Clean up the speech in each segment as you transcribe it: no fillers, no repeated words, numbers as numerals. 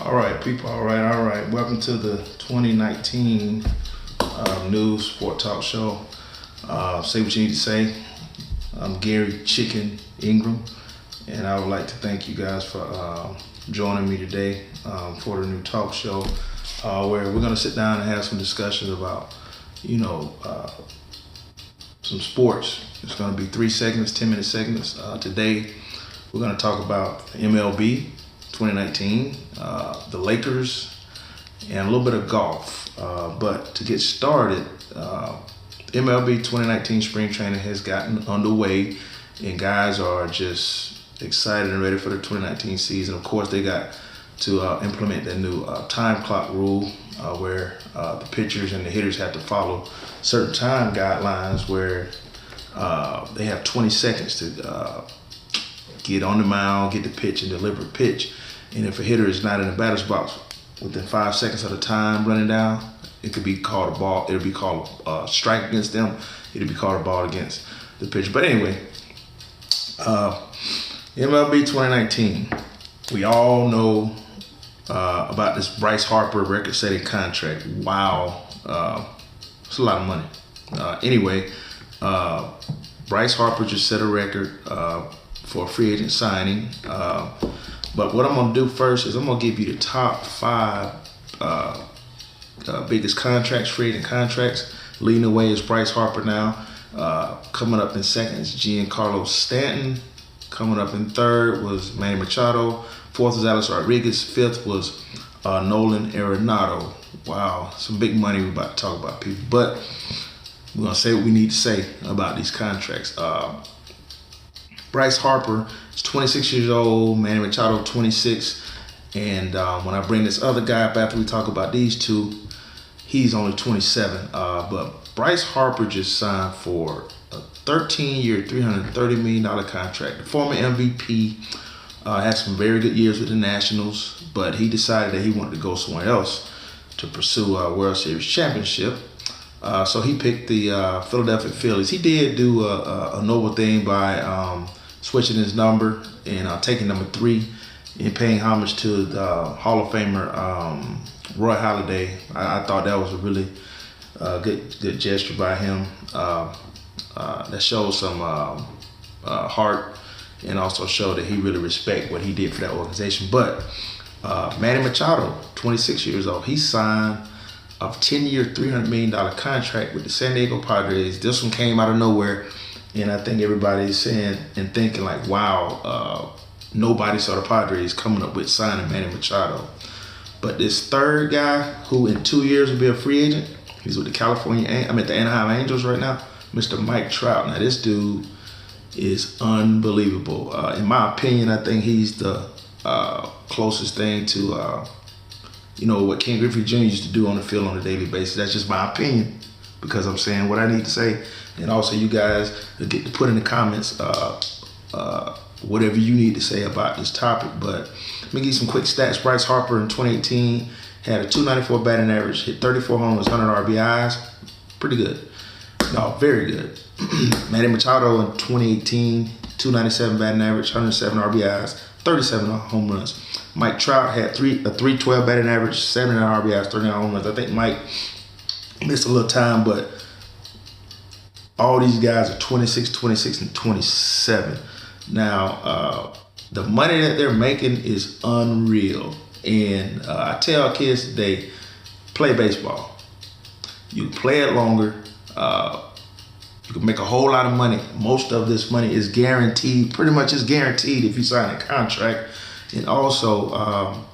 All right, people. All right. Welcome to the 2019 News Sport Talk Show. Say what you need to say. I'm Gary Chicken Ingram, and I would like to thank you guys for joining me today for the new talk show, where we're going to sit down and have some discussions about, some sports. It's going to be 3 segments, 10-minute segments. Today, we're going to talk about MLB 2019, the Lakers, and a little bit of golf. But to get started, MLB 2019 spring training has gotten underway, and guys are just excited and ready for the 2019 season. Of course, they got to implement that new time clock rule where the pitchers and the hitters have to follow certain time guidelines where they have 20 seconds to get on the mound, get the pitch, and deliver a pitch. And if a hitter is not in the batter's box within 5 seconds of the time running down, it could be called a ball. It'll be called a strike against them. It'll be called a ball against the pitcher. But anyway, MLB 2019. We all know about this Bryce Harper record-setting contract. Wow, it's a lot of money. Anyway, Bryce Harper just set a record for a free agent signing. But what I'm going to do first is I'm going to give you the top 5 biggest contracts, free agent contracts. Leading the way is Bryce Harper now. Coming up in second is Giancarlo Stanton. Coming up in third was Manny Machado. Fourth was Alex Rodriguez. Fifth was Nolan Arenado. Wow, some big money we're about to talk about, people. But we're going to say what we need to say about these contracts. Bryce Harper is 26 years old, Manny Machado 26. And when I bring this other guy up after we talk about these two, he's only 27. But Bryce Harper just signed for a 13-year, $330 million contract. The former MVP had some very good years with the Nationals, but he decided that he wanted to go somewhere else to pursue a World Series championship. So he picked the Philadelphia Phillies. He did do a noble thing by switching his number and taking number 3 and paying homage to the Hall of Famer Roy Halladay. I thought that was a really good gesture by him. That shows some heart and also showed that he really respects what he did for that organization. But Manny Machado, 26 years old, he signed a 10-year, $300 million contract with the San Diego Padres. This one came out of nowhere, and I think everybody's saying and thinking like, wow, nobody saw the Padres coming up with signing Manny Machado. But this third guy, who in 2 years will be a free agent, he's with the Anaheim Angels right now, Mr. Mike Trout. Now this dude is unbelievable. In my opinion, I think he's the closest thing to what Ken Griffey Jr. used to do on the field on a daily basis. That's just my opinion, because I'm saying what I need to say. And also you guys get to put in the comments whatever you need to say about this topic. But let me give you some quick stats. Bryce Harper in 2018 had a .294 batting average, hit 34 homers, 100 RBIs. Pretty good. No, very good. Manny Machado in 2018, .297 batting average, 107 RBIs, 37 home runs. Mike Trout had a .312 batting average, 79 RBIs, 39 home runs. I think Mike missed a little time, but all these guys are 26, and 27. Now, the money that they're making is unreal. And I tell kids today, play baseball. You play it longer. You can make a whole lot of money. Most of this money is guaranteed. Pretty much is guaranteed if you sign a contract. And also,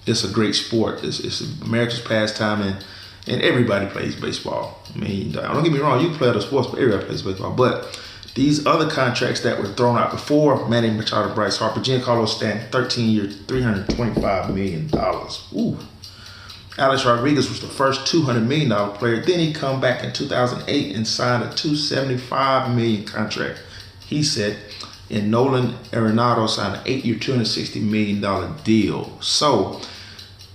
it's a great sport. It's America's pastime, and everybody plays baseball. I mean, don't get me wrong, you play other sports, but everybody plays baseball. But these other contracts that were thrown out before Manny Machado, Bryce Harper, Giancarlo Stanton, 13-year, $325 million. Ooh. Alex Rodriguez was the first $200 million player. Then he come back in 2008 and signed a $275 million contract, he said. And Nolan Arenado signed an 8-year, $260 million deal. So,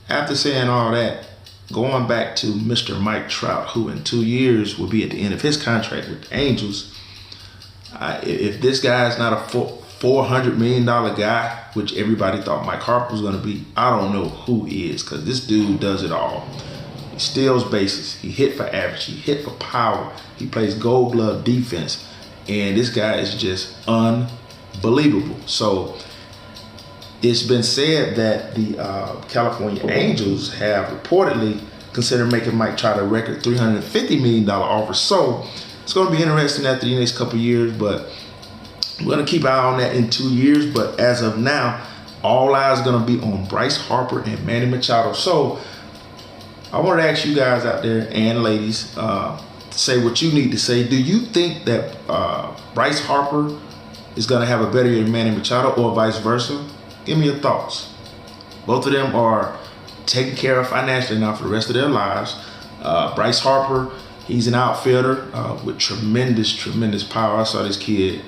after saying all that, going back to Mr. Mike Trout, who in 2 years will be at the end of his contract with the Angels, if this guy is not a $400 million guy, which everybody thought Mike Harper was going to be. I don't know who he is, because this dude does it all. He steals bases. He hit for average. He hit for power. He plays gold glove defense. And this guy is just unbelievable. So it's been said that the California Angels have reportedly considered making Mike Trout a record $350 million offer. So it's going to be interesting after the next couple of years, but we're going to keep an eye on that in 2 years. But as of now, all eyes are going to be on Bryce Harper and Manny Machado. So I want to ask you guys out there and ladies, say what you need to say. Do you think that Bryce Harper is going to have a better year than Manny Machado, or vice versa? Give me your thoughts. Both of them are taken care of financially now for the rest of their lives. Bryce Harper, he's an outfielder with tremendous power. I saw this kid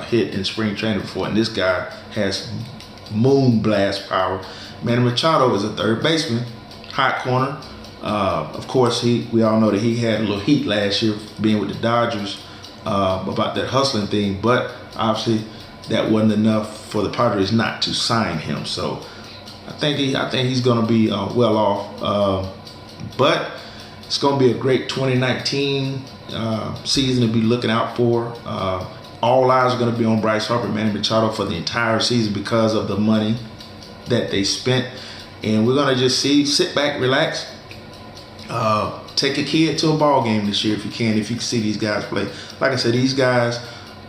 hit in spring training before, and this guy has moon blast power. Manny Machado is a third baseman, hot corner. Of course, we all know that he had a little heat last year being with the Dodgers about that hustling thing, but obviously that wasn't enough for the Padres not to sign him. So I think he's going to be well off. But it's going to be a great 2019 season to be looking out for. All eyes are going to be on Bryce Harper and Manny Machado for the entire season because of the money that they spent. And we're going to just sit back, relax. Take a kid to a ball game this year if you can see these guys play. Like I said, these guys,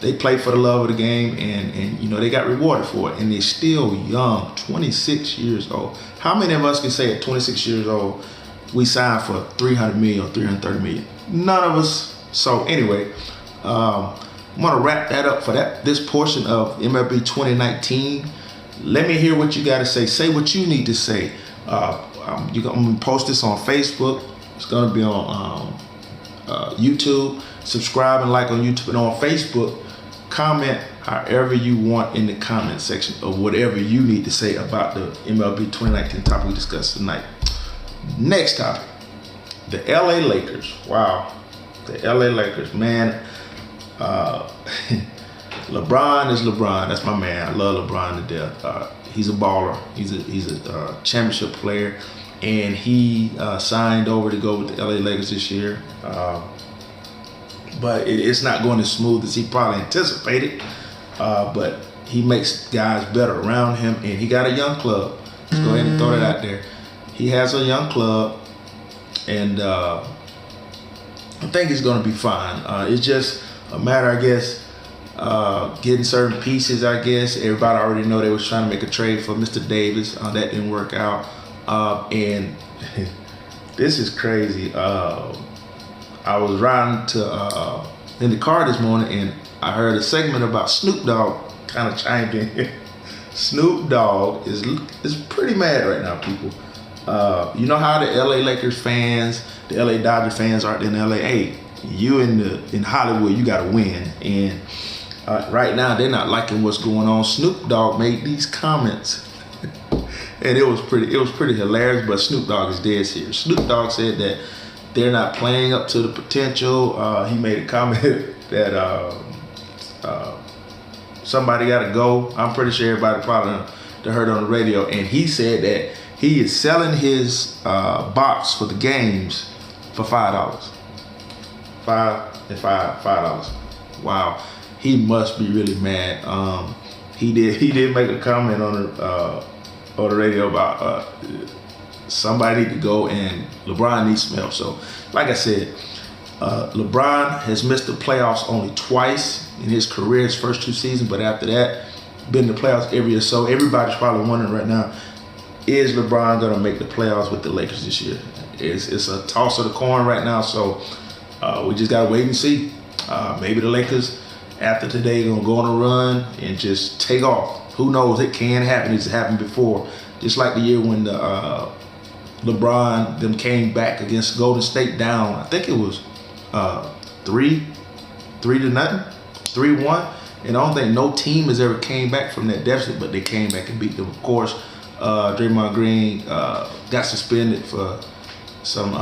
they play for the love of the game, and you know, they got rewarded for it, and they're still young, 26 years old. How many of us can say at 26 years old we signed for $300 million or $330 million? None of us. So anyway, I'm gonna wrap that up for this portion of MLB 2019. Let me hear what you got to say. Say what you need to say. I'm gonna post this on Facebook. It's gonna be on YouTube. Subscribe and like on YouTube, and on Facebook, comment however you want in the comment section of whatever you need to say about the MLB 2019 topic we discussed tonight. Next topic, the LA Lakers. Wow, the LA Lakers, man. LeBron is LeBron. That's my man. I love LeBron to death. He's a baller. He's a championship player, and he signed over to go with the LA Lakers this year. But it's not going as smooth as he probably anticipated. But he makes guys better around him, and he got a young club. Let's go ahead and throw that out there. He has a young club, and I think he's going to be fine. It's just a matter, I guess, getting certain pieces. I guess everybody already know they was trying to make a trade for Mr. Davis. That didn't work out, and this is crazy. I was riding in the car this morning, and I heard a segment about Snoop Dogg kind of chimed in. Snoop Dogg is pretty mad right now, people. You know how the LA Lakers fans, the LA Dodger fans are in LA. Hey, you in Hollywood, you got to win. And right now, they're not liking what's going on. Snoop Dogg made these comments, and it was pretty hilarious. But Snoop Dogg is dead serious. Snoop Dogg said that they're not playing up to the potential. He made a comment that somebody got to go. I'm pretty sure everybody probably heard on the radio. And he said that he is selling his box for the games for $5. $5. Wow, he must be really mad. He did make a comment on the radio about somebody to go, and LeBron needs some help. So, like I said, LeBron has missed the playoffs only twice in his career, his first 2 seasons, but after that, been in the playoffs every year. So everybody's probably wondering right now, is LeBron going to make the playoffs with the Lakers this year? It's a toss of the coin right now, so we just got to wait and see. Maybe the Lakers, after today, going to go on a run and just take off. Who knows? It can happen. It's happened before. Just like the year when the LeBron them came back against Golden State down. I think it was 3-0, 3-1. And I don't think no team has ever came back from that deficit, but they came back and beat them. Of course, Draymond Green got suspended for some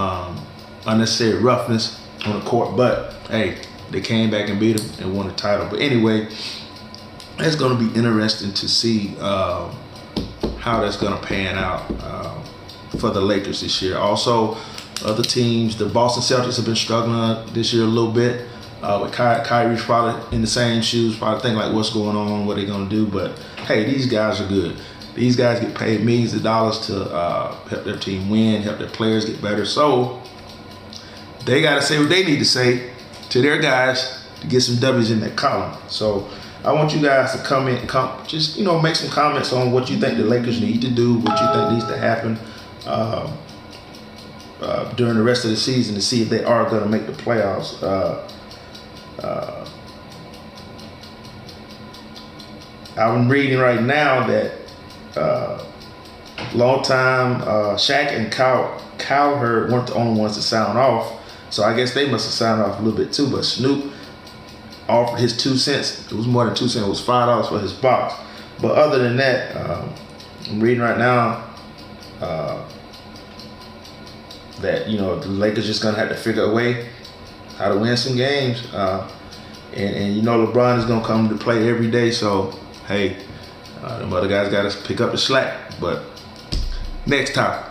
unnecessary roughness on the court. But, hey, they came back and beat them and won the title. But anyway, it's going to be interesting to see how that's going to pan out for the Lakers this year. Also, other teams, the Boston Celtics have been struggling this year a little bit. With Kyrie's probably in the same shoes, probably thinking like, what's going on, what they're going to do. But hey, these guys are good. These guys get paid millions of dollars to help their team win, help their players get better. So they got to say what they need to say to their guys to get some W's in that column. So I want you guys to just make some comments on what you think the Lakers need to do, what you think needs to happen during the rest of the season to see if they are going to make the playoffs. I'm reading right now that long time Shaq and Cowherd weren't the only ones to sound off, so I guess they must have sounded off a little bit too. But Snoop offered his 2 cents. It was more than 2 cents. It was $5 for his box. But other than that, I'm reading right now that the Lakers just gonna have to figure a way how to win some games, and LeBron is gonna come to play every day. So hey, them other guys got to pick up the slack. But next topic,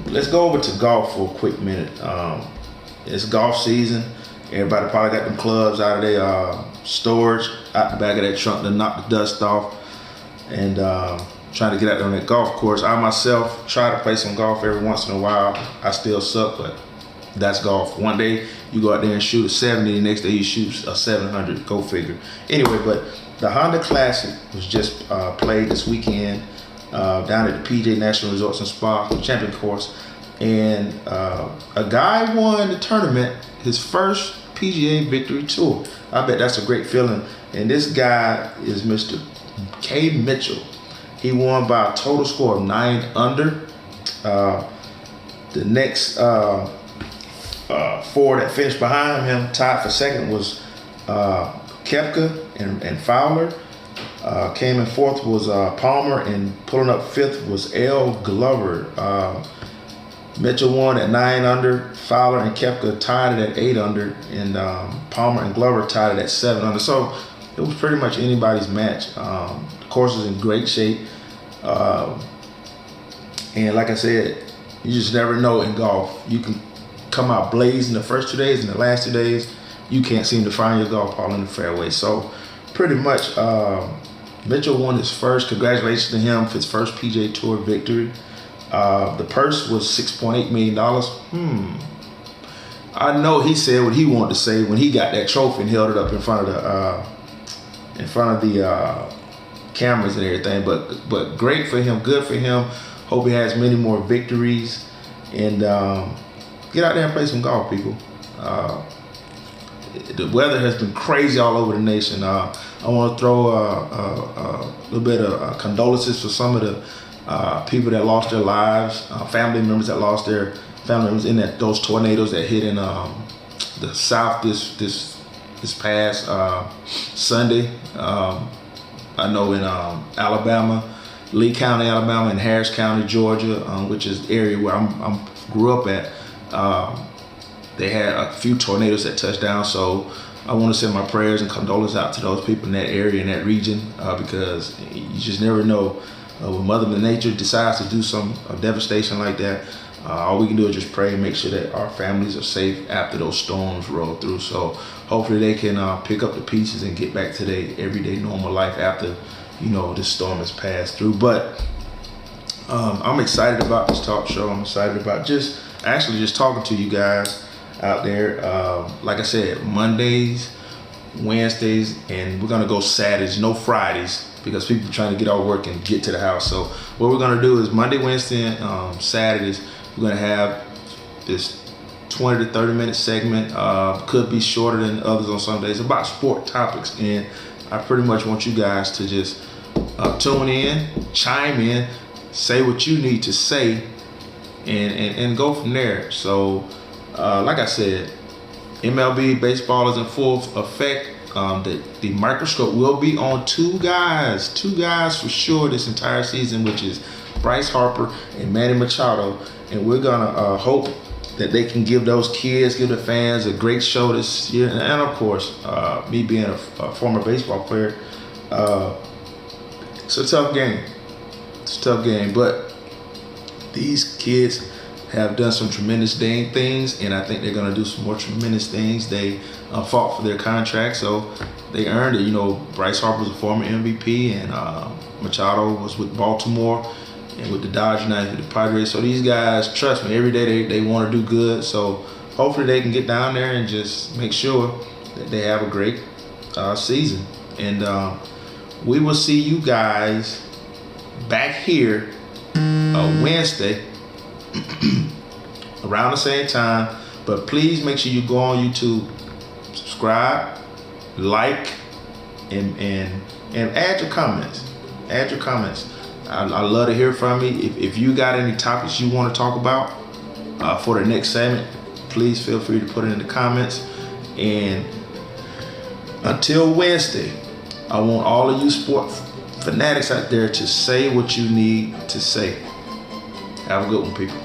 let's go over to golf for a quick minute. It's golf season. Everybody probably got them clubs out of their storage, out the back of that trunk to knock the dust off, and trying to get out there on that golf course. I myself try to play some golf every once in a while. I still suck, but that's golf. One day you go out there and shoot a 70, the next day you shoot a 700. Go figure. Anyway, but the Honda Classic was just played this weekend down at the PJ National Resorts and Spa Champion Course, and a guy won the tournament, his first PGA Victory Tour. I bet that's a great feeling. And this guy is Mr. Kay Mitchell. He won by a total score of 9 under. The next 4 that finished behind him, tied for second, was Koepka and Fowler. Came in fourth was Palmer, and pulling up fifth was L. Glover. Mitchell won at 9 under. Fowler and Koepka tied it at 8 under, and Palmer and Glover tied it at 7 under. So it was pretty much anybody's match. The course was in great shape, and like I said, you just never know in golf. You can come out blazing the first 2 days, and the last 2 days you can't seem to find your golf ball in the fairway. So pretty much Mitchell won his first. Congratulations to him for his first PGA Tour victory. The purse was $6.8 million. I know he said what he wanted to say when he got that trophy and held it up in front of the cameras and everything. But great for him, good for him. Hope he has many more victories, and get out there and play some golf, people. The weather has been crazy all over the nation. I want to throw a little bit of condolences for some of the people that lost their lives, family members that lost their family members in those tornadoes that hit in the South this past Sunday. I know in Alabama, Lee County, Alabama, and Harris County, Georgia, which is the area where I grew up at. They had a few tornadoes that touched down, so I want to send my prayers and condolences out to those people in that area, in that region, because you just never know when Mother Nature decides to do some devastation like that. All we can do is just pray and make sure that our families are safe after those storms roll through. So hopefully they can pick up the pieces and get back to their everyday normal life after this storm has passed through. But I'm excited about this talk show. I'm excited about just talking to you guys out there. Like I said, Mondays, Wednesdays, and we're gonna go Saturdays, no Fridays, because people are trying to get out of work and get to the house. So what we're gonna do is Monday, Wednesday, and Saturdays, we're gonna have this 20 to 30 minute segment. Could be shorter than others on some days, about sport topics, and I pretty much want you guys to just tune in, chime in, say what you need to say, and go from there. So like I said, MLB baseball is in full effect. The microscope will be on two guys for sure this entire season, which is Bryce Harper and Manny Machado, and we're gonna hope that they can give those kids, give the fans a great show this year. And of course, me being a former baseball player, It's a tough game. It's a tough game, but these kids have done some tremendous dang things, and I think they're gonna do some more tremendous things. They fought for their contract, so they earned it. You know, Bryce Harper was a former MVP, and Machado was with Baltimore and with the Dodgers, now with the Padres. So these guys, trust me, every day they want to do good. So hopefully they can get down there and just make sure that they have a great season. And we will see you guys back here Wednesday around the same time. But please make sure you go on YouTube, subscribe, like, and add your comments. Add your comments. I love to hear from you. If you got any topics you want to talk about for the next segment, please feel free to put it in the comments. And until Wednesday, I want all of you sport fanatics out there to say what you need to say. Have a good one, people.